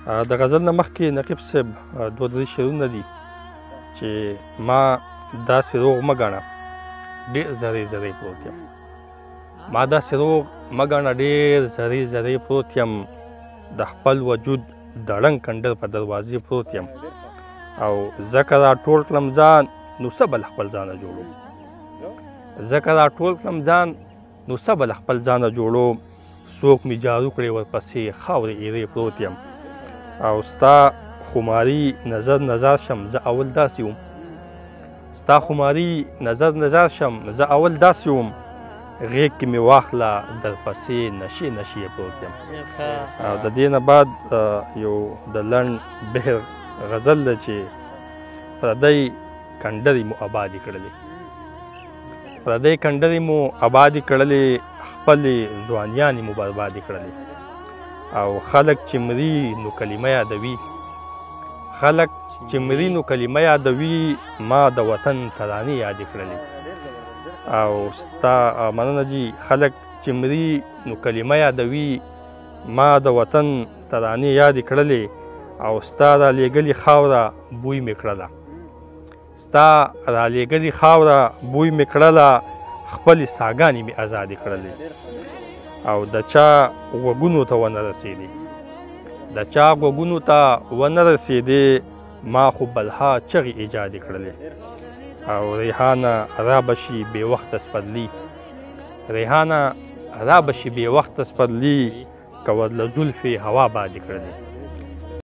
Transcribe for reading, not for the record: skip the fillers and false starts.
د غزل نه مخکې نقیب صاحب دوه درې شعرونه دي چې ما داسې روغ مه ګڼه ډېر زری زری پروت یم، ما داسې روغ مه ګڼه ډېر زری زری پروت یم، د خپل وجود د ړنګ کنډر په دروازې پروت یم، او ځکه راټول کړم ځان نو څه به له خپل ځانه جوړوم، ځکه راټول کړم ځان نو څه به له خپل ځانه جوړوم، څوک مې جارو کړې ورپسې خاورې ایرې پروت یم، او ستا خماري نظر نظر شم زه اول داسې وم، ستا خماري نظر نظر شم زه اول داسې وم، غیږ کې مې واخله درپسې نشې نشې پروت یم. او د دې نه بعد یو د لنډ بهر غزل ده چې پردی کنډرې مو آبادې کړلې، پردی کنډرې مو آبادې کړلې، خپلې ځوانیانې مو بربادې کړلې، او خلک چې مري نو کلمه یادوي، خلک چې مري نو کلمه یادوي، ما د وطن ترانې یادې کړلې، او ستا مننه جي، خلک چې مري نو کلمه یادوي، ما د وطن ترانې یادې کړلې، او ستا رالیږلې خاوره بوی مې کړله، ستا رالیږلې خاوره بوی مې کړله، خپلې ساګانې مې ازادې کړلې، او د چا غوږونو ته ونه رسېدې، د چا غوږونو ته ونه رسېدې، ما خو بلها چغې ایجادې کړلې، او ریحانه را به شي بې وخته سپرلي، ریحانه را به شي بې وخته سپرلي، که ورله زلفې هوا بادې کړلې.